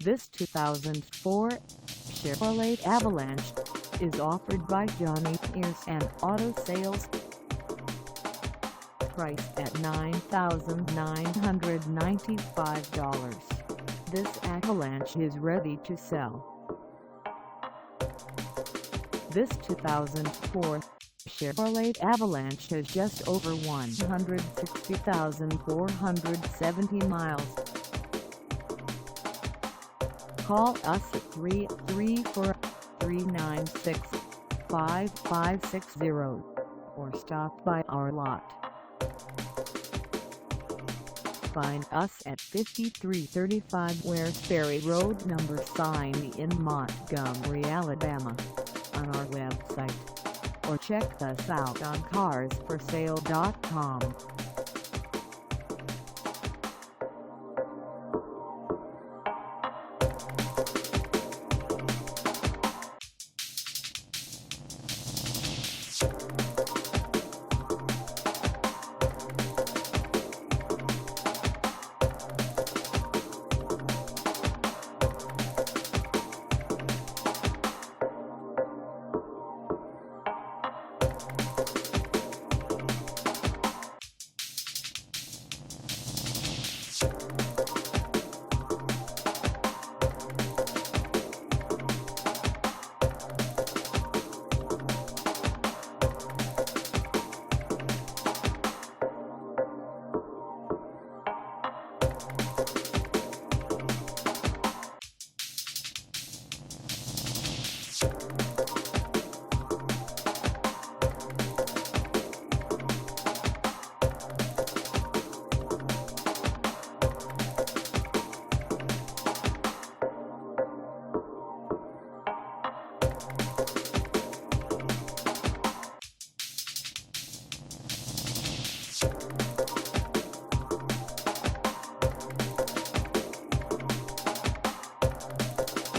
This 2004 Chevrolet Avalanche is offered by Johnny Pearson Auto Sales. Priced at $9,995, this Avalanche is ready to sell. This 2004 Chevrolet Avalanche has just over 160,470 miles. Call us at 334-396-5560 or stop by our lot. Find us at 5335 West Ferry Road sign in Montgomery, Alabama, on our website, or check us out on carsforsale.com.